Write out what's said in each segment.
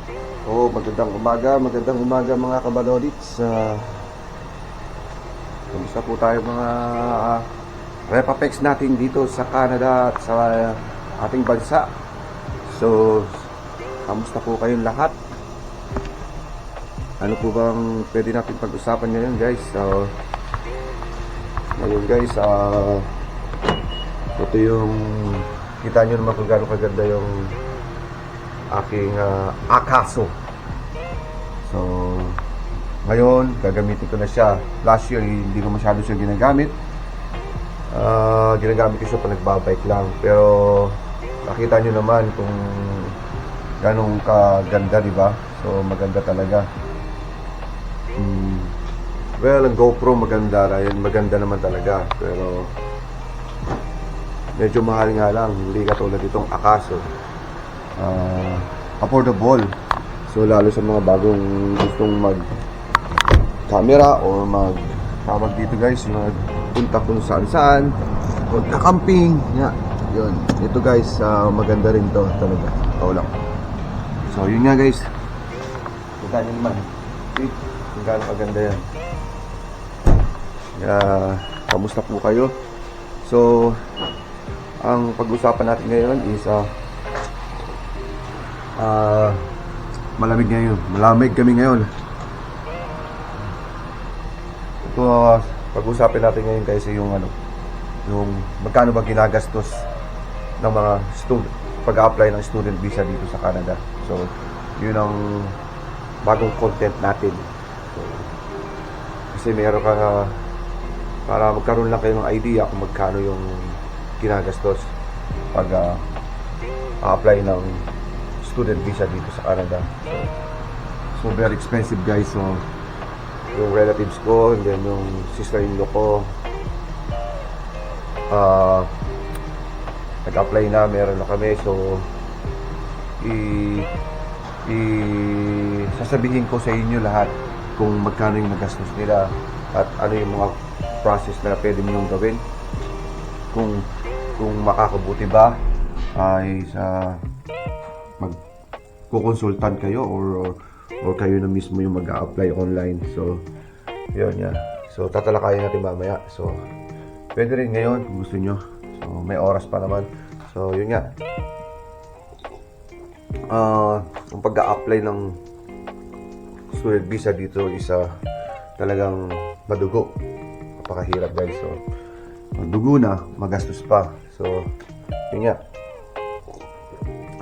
Magandang umaga mga kabalodits. Kamusta po tayo mga Repapex natin dito sa Canada at sa ating bansa. So, kamusta po kayong lahat? Ano po bang pwede natin pag-usapan ngayon, guys? Ngayon guys, ito yung kita nyo naman kung gaano kaganda yung aking Akaso. So, ngayon, gagamitin ko na siya. Last year, hindi ko masyado siya ginagamit. Ginagamit ko siya pa nagbabike lang. Pero, nakita nyo naman kung ganong kaganda, diba? So, maganda talaga. Well, ang GoPro maganda rin. Maganda naman talaga. Pero, medyo mahal nga lang. Hindi katulad itong Akaso. Affordable. So lalo sa mga bagong gustong mag camera o tawag dito guys, magpunta kung saan camping, yun. Ito guys, maganda rin to talaga. Ito lang. So yun nga guys. Kita nyo naman. See? Kung gaano maganda yan. Kamusta po kayo? So ang pag-usapan natin ngayon is malamig kami ngayon. Ito, pag-usapin natin ngayon guys yung magkano ba ginagastos ng mga student pag-apply ng student visa dito sa Canada. So, yun ang bagong content natin. So, kasi meron ka para magkaroon lang kayo ng idea kung magkano yung ginagastos pag apply ng student visa dito sa Canada. So very expensive guys. So yung relatives ko and then yung sister-in-law ko nag-apply na, meron na kami. So sasabihin ko sa inyo lahat kung magkano yung nagastos nila at ano yung mga process na pwede niyo gawin, kung makakabuti ba ay sa kukonsultan kayo or kayo na mismo yung mag-a-apply online. So yun yan. So tatalakayin natin mamaya. So pwede rin ngayon kung gusto nyo. So may oras pa naman. So yun nga. Ang pag-a-apply ng student visa dito isa talagang madugo. Napakahirap guys. So madugo na, magastos pa. So yun nga.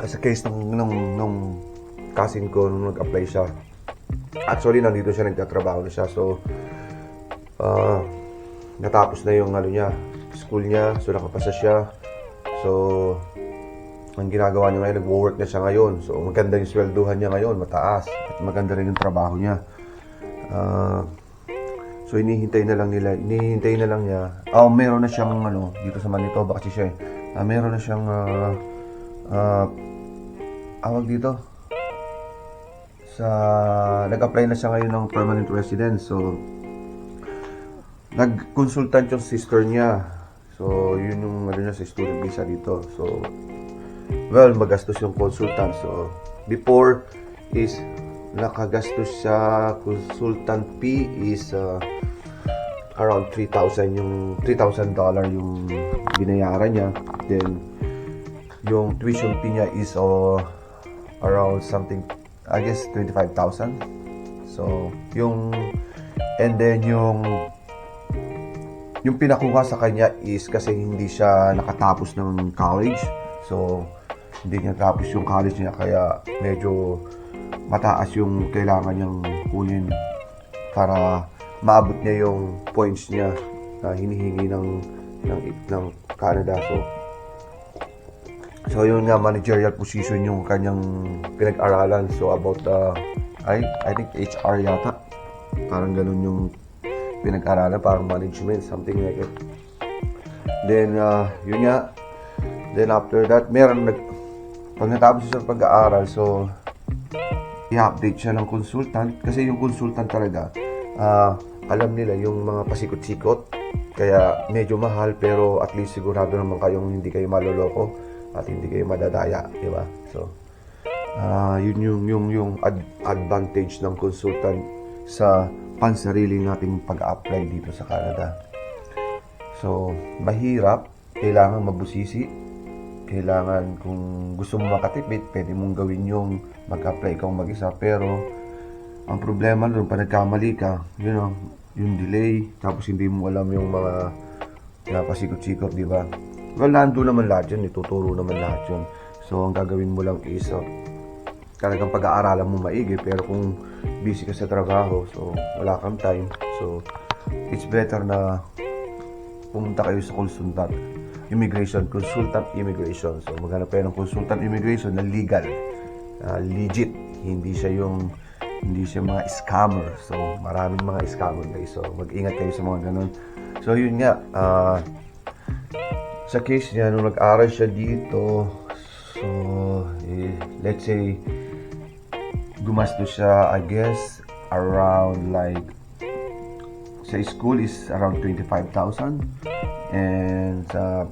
Sa case nung cousin ko nung nag-apply siya, actually nandito siya, nagtatrabaho na siya. So natapos na yung school niya. So nakapasa siya. So ang ginagawa niya ngayon, nag-work na siya ngayon. So maganda yung swelduhan niya ngayon, mataas. At maganda rin yung trabaho niya. So hinihintay na lang niya. Meron na siyang dito sa Manitoba kasi siya meron na siyang awag dito nag-apply na siya ngayon ng permanent residence. So nag-consultant yung sister niya. So yun yung niya sa student visa dito. So well, magastos yung consultant. So before is nakagastos sa consultant fee is around $3,000 yung binayaran niya. Then yung tuition fee niya is around something, I guess 25,000. So and then yung pinakuha sa kanya is kasi hindi siya nakatapos ng college. So hindi niya tapos yung college niya, kaya medyo mataas yung kailangan niyang kunin para maabot niya yung points niya na hinihingi ng Canada. So yun nga, managerial position yung kanyang pinag-aralan. So about I think HR yata, parang ganun yung pinag-aralan, parang management, something like it. Then yun nga, then after that pag natapos siya sa pag-aaral, so i-update siya ng consultant, kasi yung consultant talaga alam nila yung mga pasikot-sikot, kaya medyo mahal, pero at least sigurado naman kayong hindi kayo maloloko at hindi kayo madadaya, di ba? So Yun yung advantage ng consultant sa pansarili nating pag-apply dito sa Canada. So, mahirap, kailangan mabusisi, kailangan kung gusto mo makatipid, pwede mong gawin yung mag-apply ikaw mag-isa, pero ang problema doon, pag nagkamali ka, yung delay, tapos hindi mo alam yung mga pasikot-sikot, di ba? Well, nandun naman lahat yun, ituturo naman lahat yun. So, ang gagawin mo lang is, talagang pag-aaralan mo maigi, pero kung busy ka sa trabaho, so wala kang time, so it's better na pumunta kayo sa consultant immigration. So maghanap kayo ng consultant immigration na legal, legit, hindi siya mga scammer. So maraming mga scammer guys, so mag-ingat kayo sa mga ganun. So yun nga, sa case niya nung nag-aral siya dito, so let's say gumastos siya, I guess around like sa school is around 25,000, and sa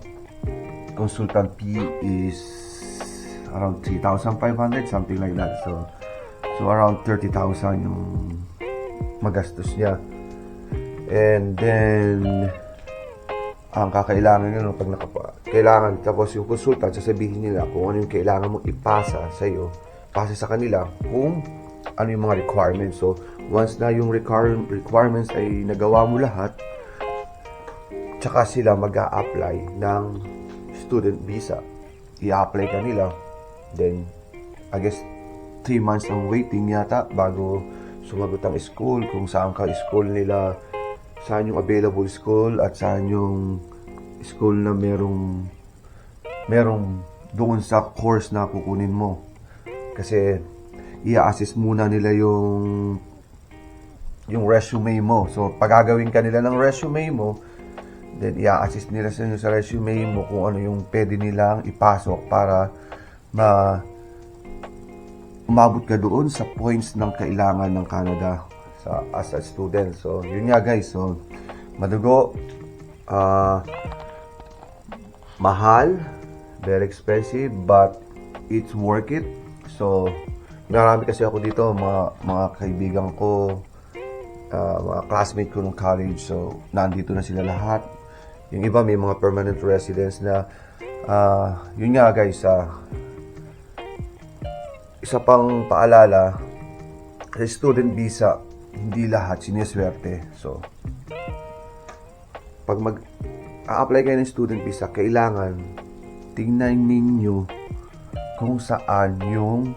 consultant fee is around 3,500, something like that. So around 30,000 yung magastos niya. And then ang kakailangan nyo pag kailangan, tapos yung consultant sasabihin nila kung ano yung kailangan mong ipasa sa iyo, pasa sa kanila kung ano yung mga requirements. So once na yung requirements ay nagawa mo lahat, tsaka sila mag-a-apply ng student visa. I-apply ka nila, then I guess 3 months ang waiting yata bago sumagot ang school, kung saan ka school nila, saan yung available school, at saan yung school na merong doon sa course na kukunin mo. Kasi i-assess muna nila yung resume mo. So pag gagawin ka nila ng resume mo, then i-assess nila sa resume mo kung ano yung pwede nilang ipasok para umabot ka doon sa points ng kailangan ng Canada as a student. So yun nga guys, so madugo, mahal, very expensive, but it's worth it. So marami kasi ako dito, mga kaibigan ko, mga classmate ko nung college, so nandito na sila lahat. Yung iba may mga permanent residents na, yun nga guys, isa pang paalala, sa student visa, hindi lahat siniswerte. So pag mag-a-apply kayo ng student visa, kailangan tingnan ninyo kung saan yung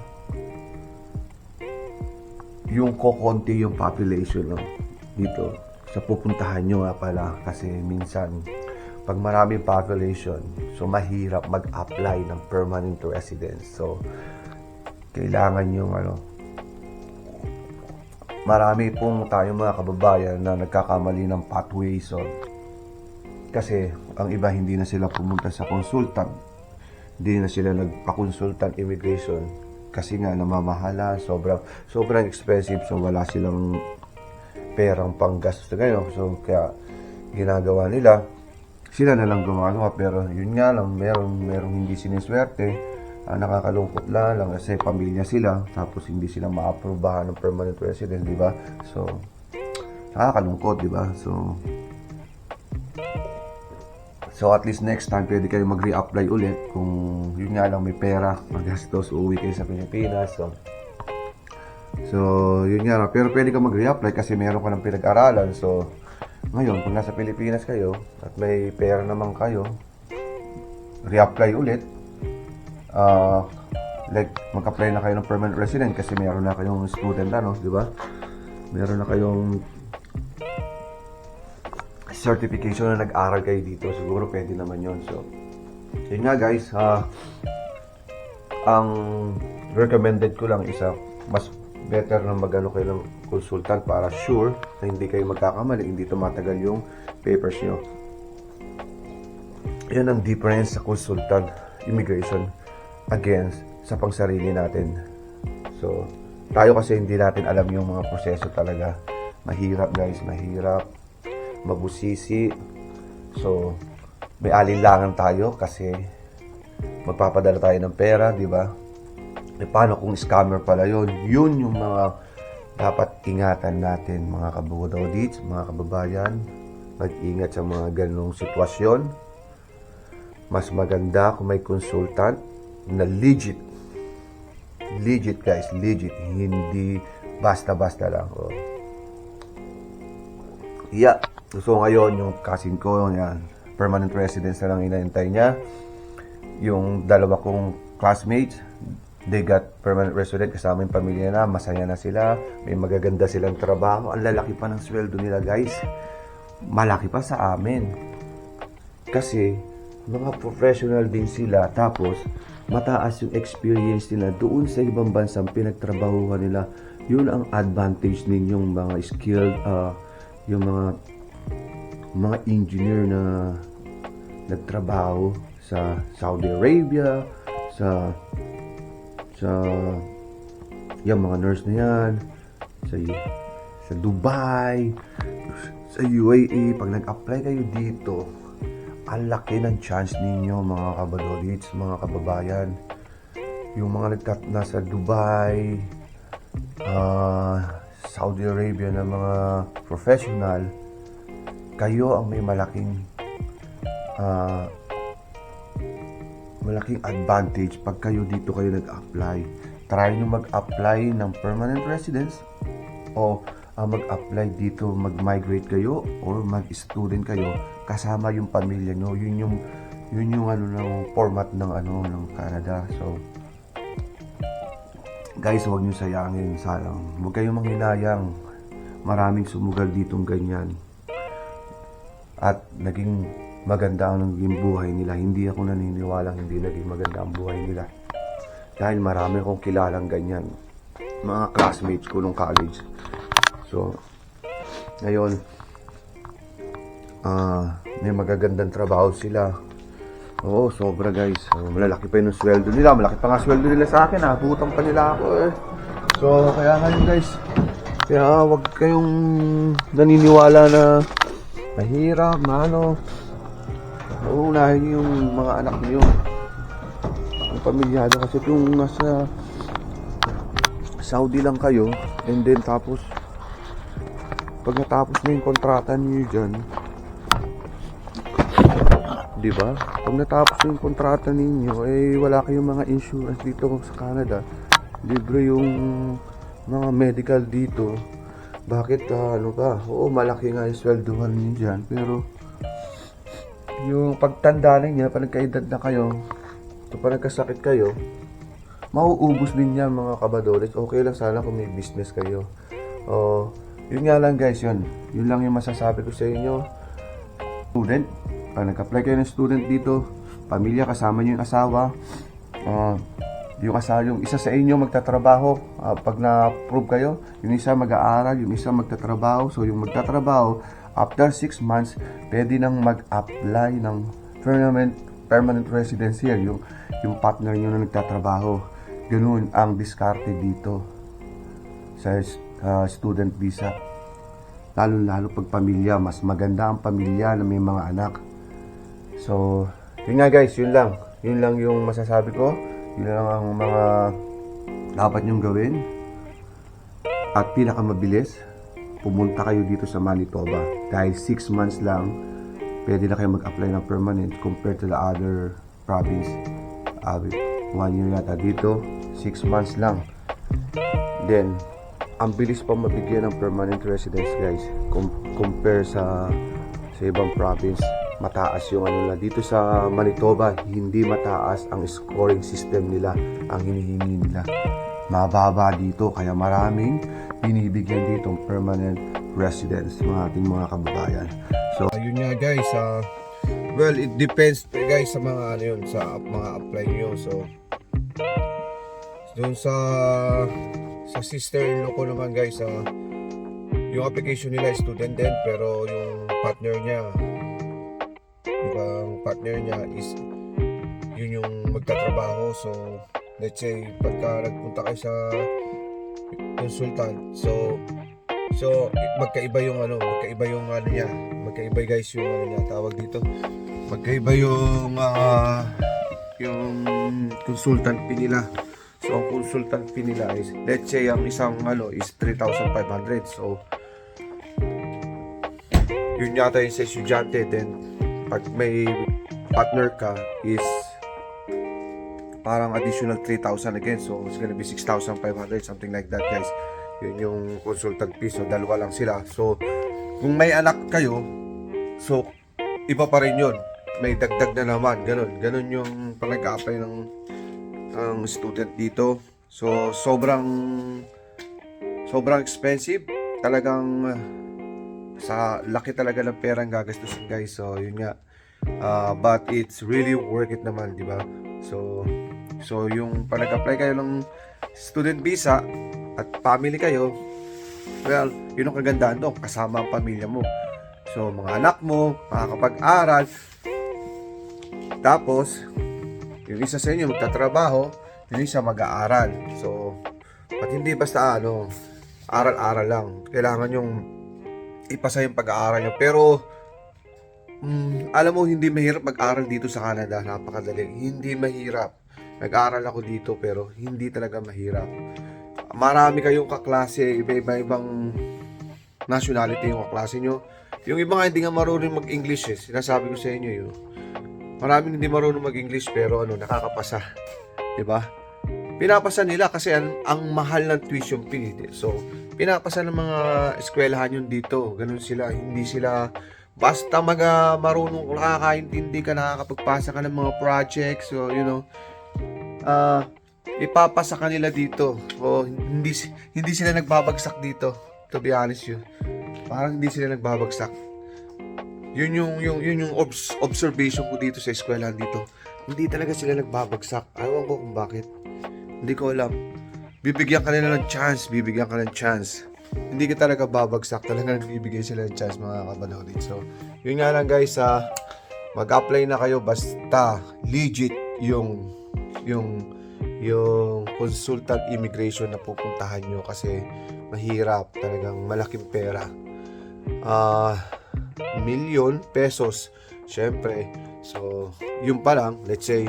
kokonti yung population dito sa pupuntahan nyo nga pala. Kasi minsan pag maraming population, so mahirap mag-apply ng permanent residence. So kailangan yung marami pong tayong mga kababayan na nagkakamali ng pathway. So kasi ang iba hindi na sila pumunta sa consultant, hindi na sila nagpa-consultant immigration kasi nga namamahala, sobrang expensive, so wala silang perang panggastos na gano'n. So kaya ginagawa nila, sila na lang gumagawa, pero yun nga lang, merong hindi siniswerte, nakakalungkot lang kasi pamilya sila, tapos hindi sila ma-aprobahan ng permanent resident, di ba? So nakakalungkot, di ba? So at least next time, pwede kayo mag-re-apply ulit kung yun nga lang may pera, magastos, uuwi kayo sa Pilipinas. So yun nga lang, pero pwede ka mag-re-apply kasi meron ka ng pinag-aralan. So ngayon, kung nasa Pilipinas kayo at may pera naman kayo, re-apply ulit. Like mag-apply na kayo ng permanent resident kasi meron na kayong student di ba? Meron na kayong certification na nag-aral kayo dito, siguro pwede naman yun. So yun nga guys, ang recommended ko lang isa, mas better na magano kayo ng consultant para sure na hindi kayo magkakamali, hindi tumatagal yung papers nyo. Yan ang difference sa consultant immigration against sa pangsarili natin. So tayo kasi hindi natin alam yung mga proseso talaga. Mahirap guys, mahirap, mabusisi. So may alinlangan tayo kasi magpapadala tayo ng pera, di ba? paano kung scammer pala yun? Yun yung mga dapat ingatan natin, mga kabudodits, mga kababayan. Mag-ingat sa mga ganong sitwasyon. Mas maganda kung may consultant na legit. Legit guys, legit. Hindi basta-basta lang. Oh. Yeah. So ngayon, yung cousin ko, yan, permanent residence na lang inaantay niya. Yung dalawa kong classmates, they got permanent resident, kasama yung pamilya na, masaya na sila, may magaganda silang trabaho, ang lalaki pa ng sweldo nila guys, malaki pa sa amin, kasi mga professional din sila, tapos mataas yung experience nila doon sa ibang bansang pinagtrabahuhan nila. Yun ang advantage ninyong mga skilled, yung mga engineer na nagtrabaho sa Saudi Arabia, sa yung mga nurse na yan, sa Dubai, sa UAE. Pag nag-apply kayo dito, ang laki ng chance ninyo, mga kabadolits, mga kababayan. Yung mga nasa Dubai, Saudi Arabia na mga professional, kayo ang may malaking advantage pag kayo dito kayo nag-apply. Try nyo mag-apply ng permanent residence o mag-apply dito, mag-migrate kayo or mag-student kayo kasama yung pamilya nyo. Yun yung ng format ng ng Canada. So guys, huwag nyo sayangin, sayang. Huwag kayong manghinayang. Maraming sumugal ditong ganyan. At naging maganda ang naging buhay nila. Hindi ako naniniwalang hindi naging maganda ang buhay nila. Dahil marami akong kilalang ganyan. Mga classmates ko nung college. So, ngayon, may magagandang trabaho sila. Oo, sobra guys. Malalaki pa yung sweldo nila. Malaki pa nga sweldo nila sa akin. Butang pa nila ako eh. So, kaya ngayon guys, kaya wag kayong naniniwala na mahirap, uunahin yung mga anak niyo, ang pamilyado, kasi kung nasa Saudi lang kayo and then tapos pag natapos na yung kontrata niyo dyan, di ba? Pag natapos na yung kontrata ninyo, wala kayong mga insurance dito sa Canada, libre yung mga medical dito. Bakit oo, malaki nga yung sweldohan niyo dyan, pero yung pagtanda ninyo, pag nagkaedad na kayo, pag nagkasakit kayo, mauubos din yan, mga kabadoles. Okay lang sana kung may business kayo. Yun nga lang guys, yun lang yung masasabi ko sa inyo. Student, pag nag-apply kayo ng student dito, pamilya, kasama nyo yung asawa, yung isa sa inyo magtatrabaho. Pag na-approve kayo, yung isa mag-aaral, yung isa magtatrabaho. So yung magtatrabaho, after 6 months, pwede nang mag-apply ng permanent residence here, yung partner nyo na nagtatrabaho. Ganun ang diskarte dito sa student visa. Lalo pag pamilya, mas maganda ang pamilya na may mga anak. So, yun nga guys, yun lang yung masasabi ko. Yun lang ang mga dapat nyong gawin. At pinakamabilis, pumunta kayo dito sa Manitoba. Dahil 6 months lang, pwede na kayo mag-apply ng permanent compared to the other province. 1 year yata dito, 6 months lang. Then, ang bilis pa mabigyan ng permanent residence guys, compare sa ibang province. Mataas yung dito sa Manitoba, hindi mataas ang scoring system nila, ang hinihingi nila. Mababa dito, kaya maraming binibigyan dito permanent residence, ating mga kababayan. So, ayun nga guys, well, it depends guys sa mga sa mga apply nyo. So, doon sa sister-in-law ko naman guys, yung application nila student din, pero yung partner niya is yun yung magtatrabaho. So let's say pagka nagpunta kayo sa consultant, so magkaiba yung magkaiba guys yung niya, tawag dito, magkaiba yung consultant fee nila. So ang consultant fee nila is, let's say ang isang is 3,500. So yun yata yung sa estudyante. Then pag may partner ka is parang additional 3,000 again. So it's gonna be 6,500, something like that, guys. Yun yung consultant fee. So dalawa lang sila. So kung may anak kayo, so iba pa rin yun. May dagdag na naman. Ganun yung pag nag-a-apply ng student dito. So sobrang expensive. Talagang sa laki talaga ng perang gagastusin, guys. So yun nga. But it's really worth it naman, di ba? So yung pag nag-apply kayo ng student visa at family kayo, well, yun ang kagandahan doon, kasama ang pamilya mo. So mga anak mo makakapag-aral, tapos yung isa sa inyo magtatrabaho, yung isa mag-aaral. So at hindi basta aral-aral lang. Kailangan yung ipasa yung pag-aaral nyo. Pero alam mo, hindi mahirap mag-aral dito sa Canada. Napakadali. Hindi mahirap. Nag-aral ako dito pero hindi talaga mahirap. Marami kayong kaklase, iba-ibang nationality yung kaklase nyo. Yung iba nga hindi nga marunong mag-English eh. Sinasabi ko sa inyo yun. Maraming hindi marunong mag-English pero nakakapasa. Diba? Pinapasa nila kasi ang mahal ng tuition fee. So, pinapasa ng mga eskwelahan yun dito. Ganun sila. Hindi sila basta marunong nakakaintindi ka, nakakapagpasa ka ng mga projects. So, ipapasa ka nila dito. O, hindi sila nagbabagsak dito. To be honest yun. Parang hindi sila nagbabagsak. Yun yung observation ko dito sa eskwelahan dito. Hindi talaga sila nagbabagsak. Ewan ko kung bakit. Hindi ko alam. Bibigyan ka nila ng chance. Hindi ka talaga babagsak. Talaga nagbibigay sila ng chance, mga kabalorit. So, yun nga lang, guys. Mag-apply na kayo basta legit yung consultant immigration na pupuntahan nyo kasi mahirap. Talagang malaking pera. Milyon pesos. Syempre. So, yun pa lang. Let's say,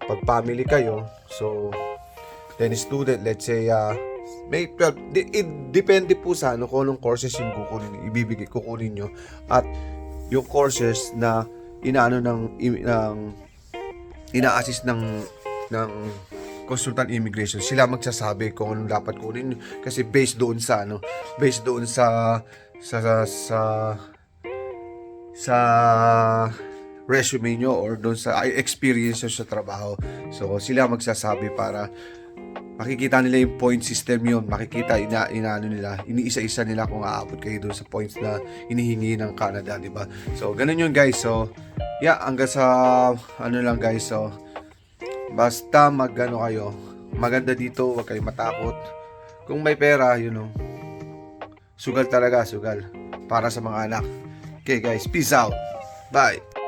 pag family kayo, so then student, let's say depende po sa kung anong courses yung kukunin nyo at yung courses na ina-assist ng consultant immigration. Sila magsasabi kung anong dapat kunin kasi based doon sa resume nyo or doon sa experience nyo sa trabaho. So sila magsasabi para makikita nila yung point system yun. Makikita, iniisa-isa nila kung aabot kayo doon sa points na inihingi ng Canada, di ba? So, ganun yun, guys. So, yeah, hanggang sa, lang, guys. So, basta kayo. Maganda dito, huwag kayo matakot. Kung may pera, sugal talaga, sugal. Para sa mga anak. Okay, guys. Peace out. Bye.